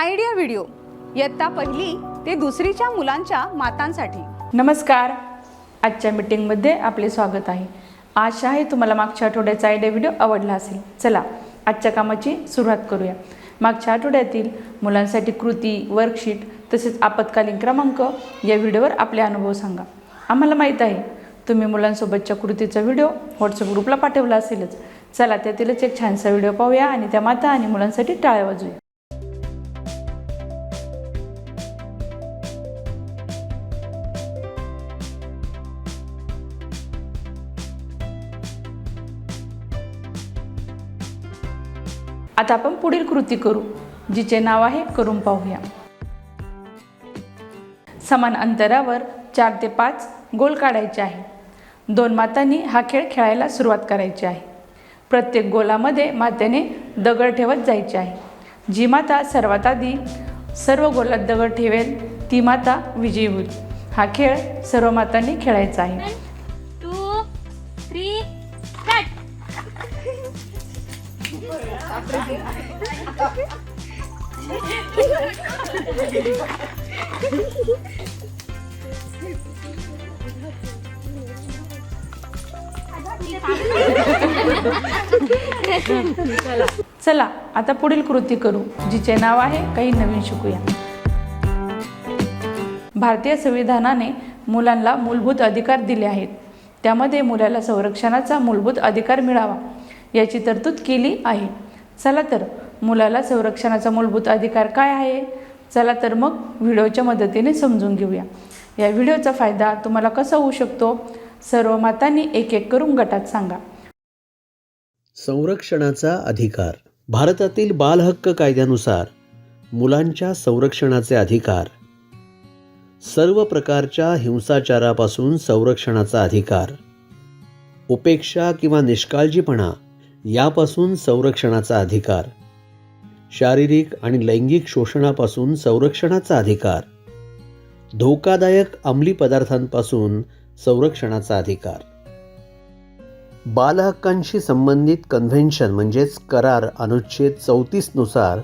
Idea video इयत्ता पहिली ते दुसरीच्या मुलांच्या मातांसाठी. नमस्कार. आजच्या मीटिंगमध्ये आपले स्वागत आहे. आशा आहे तुम्हाला मागच्या आठवड्याचा आयडिया व्हिडिओ आवडला असेल. चला आजच्या कामाची सुरुवात करूया. मागच्या आठवड्यातील मुलांसाठी कृती, वर्कशीट तसेच आपत्कालीन क्रमांक या व्हिडिओवर आपले अनुभव सांगा. आम्हाला माहीत आहे तुम्ही मुलांसोबतच्या कृतीचा व्हिडिओ व्हॉट्सअप ग्रुपला पाठवला असेलच. चला त्यातीलच एक छानसा व्हिडिओ पाहूया आणि त्या माता आणि मुलांसाठी टाळ्या वाजवूया. आता आपण पुढील कृती करू, जिचे नाव आहे करून पाहूया. समान अंतरावर 4 ते 5 गोल काढायचे आहे. 2 मातांनी हा खेळ खेळायला सुरुवात करायची आहे. प्रत्येक गोलामध्ये मातेने दगड ठेवत जायचे आहे. जी माता सर्वात आधी सर्व गोलात दगड ठेवेल ती माता विजयी होईल. हा खेळ सर्व मातांनी खेळायचा आहे. 2, 3, स्टार्ट. चला आता पुढील कृती करू, जिचे नाव आहे काही नवीन शिकूया. भारतीय संविधानाने मुलांना मूलभूत अधिकार दिले आहेत. त्यामध्ये मुलाला संरक्षणाचा मूलभूत अधिकार मिळावा याची तरतूद केली आहे. चला तर मुलाला संरक्षणाचा मूलभूत अधिकार काय आहे? चला तर मग व्हिडिओच्या मदतीने समजून घेऊया. या व्हिडिओचा फायदा तुम्हाला कसा होऊ शकतो सर्व मातांनी एक एक करून गटात सांगा. संरक्षणाचा अधिकार. भारतातील बाल हक्क कायद्यानुसार मुलांच्या संरक्षणाचे अधिकार, सर्व प्रकारच्या हिंसाचारापासून संरक्षणाचा अधिकार, उपेक्षा किंवा निष्काळजीपणा यापासून संरक्षणाचा अधिकार, शारीरिक आणि लैंगिक शोषणापासून संरक्षणाचा अधिकार, धोकादायक अंमली पदार्थांपासून संरक्षणाचा अधिकार. बालहक्कांशी संबंधित कन्व्हेन्शन म्हणजेच करार अनुच्छेद 34 नुसार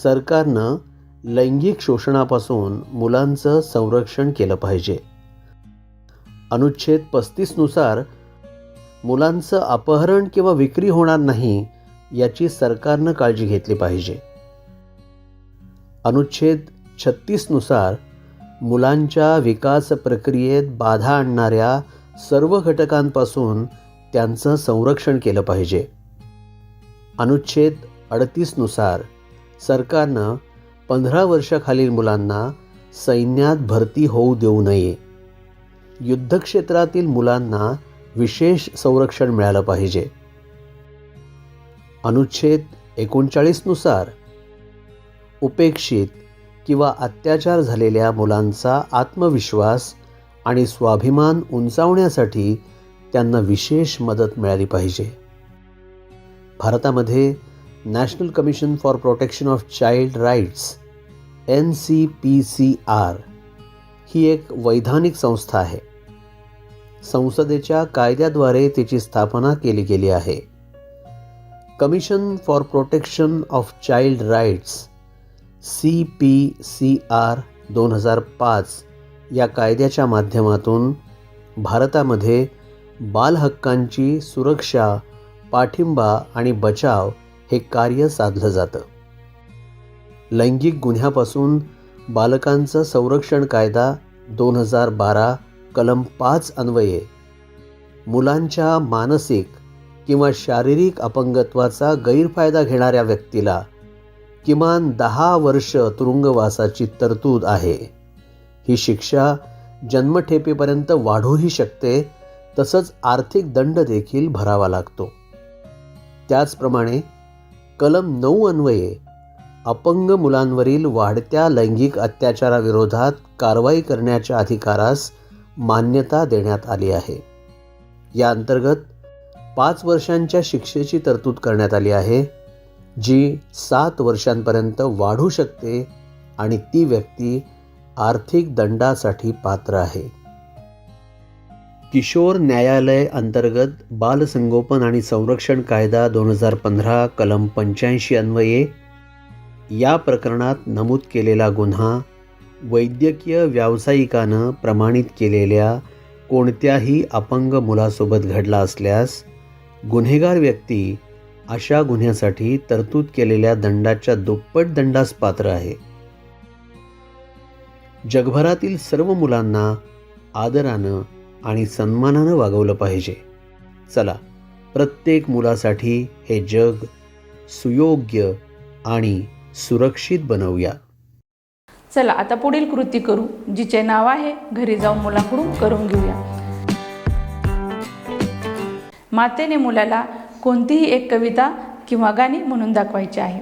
सरकारनं लैंगिक शोषणापासून मुलांचं संरक्षण केलं पाहिजे. अनुच्छेद 35 नुसार मुलांचं अपहरण किंवा विक्री होणार नाही याची सरकारनं काळजी घेतली पाहिजे. अनुच्छेद 36 नुसार मुलांच्या विकास प्रक्रियेत बाधा आणणाऱ्या सर्व घटकांपासून त्यांचं संरक्षण केलं पाहिजे. अनुच्छेद 38 नुसार सरकारनं 15 वर्षाखालील मुलांना सैन्यात भरती होऊ देऊ नये. युद्धक्षेत्रातील मुलांना विशेष संरक्षण मिळालं पाहिजे. अनुच्छेद 39 नुसार उपेक्षित किंवा अत्याचार झालेल्या मुलांचा आत्मविश्वास आणि स्वाभिमान उंचावण्यासाठी त्यांना विशेष मदत मिळाली पाहिजे. भारतामध्ये national commission for protection of child rights NCPCR ही एक वैधानिक संस्था आहे. संसदेच्या कायद्याद्वारे तिची स्थापना केली गेली आहे. Commission for protection of child rights CPCR 2005 या कायद्याच्या माध्यमातून भारतामध्ये बालहक्कांची सुरक्षा, पाठिंबा आणि बचाव हे कार्य साधलं जातं. लैंगिक गुन्ह्यापासून बालकांचं संरक्षण कायदा 2012 कलम 5 अन्वये मुलांच्या मानसिक किंवा शारीरिक अपंगत्वाचा गैरफायदा घेणाऱ्या व्यक्तीला किमान 10 वर्ष तुरुंगवासाची तरतूद आहे. ही शिक्षा जन्मठेपेपर्यंत वाढूही शकते, तसंच आर्थिक दंड देखील भरावा लागतो. त्याचप्रमाणे कलम 9 अन्वये अपंग मुलांवरील वाढत्या लैंगिक अत्याचाराविरोधात कारवाई करण्याच्या अधिकारास मान्यता देण्यात आली आहे. या अंतर्गत 5 वर्षांच्या शिक्षेची तरतूद करण्यात आली आहे, जी 7 वर्षांपर्यंत वाढू शकते आणि ती व्यक्ती आर्थिक दंडासाठी पात्र आहे. किशोर न्यायालय अंतर्गत बालसंगोपन आणि संरक्षण कायदा 2015 कलम 85 अन्वये या प्रकरणात नमूद केलेला गुन्हा वैद्यकीय व्यावसायिकानं प्रमाणित केलेल्या कोणत्याही अपंग मुलासोबत घडला असल्यास गुन्हेगार व्यक्ती अशा गुन्ह्यासाठी तरतूद केलेल्या दंडाच्या दुप्पट दंडास पात्र आहे. जगभरातील सर्व मुलांना आदरानं आणि सन्मानानं वागवलं पाहिजे. चला, प्रत्येक मुलासाठी हे जग सुयोग्य आणि सुरक्षित बनवूया. चला आता पुढील कृती करू, जिचे नाव आहे घरी जाऊन मुलाकडून करून घेऊया. मातेने मुलाला कोणतीही एक कविता किंवा गाणी म्हणून दाखवायची आहे.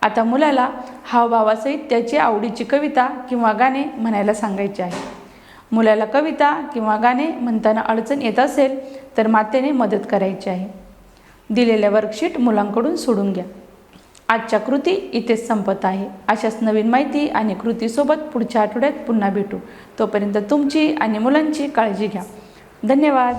आता मुलाला हावभावासहित त्याची आवडीची कविता किंवा गाणे म्हणायला सांगायचे आहे. मुलाला कविता किंवा गाणे म्हणताना अडचण येत असेल तर मातेने मदत करायची आहे. दिलेल्या वर्कशीट मुलांकडून सोडून घ्या. आजच्या कृती इथेच संपत आहे. अशाच नवीन माहिती आणि कृतीसोबत पुढच्या आठवड्यात पुन्हा भेटू. तोपर्यंत तुमची आणि मुलांची काळजी घ्या. धन्यवाद.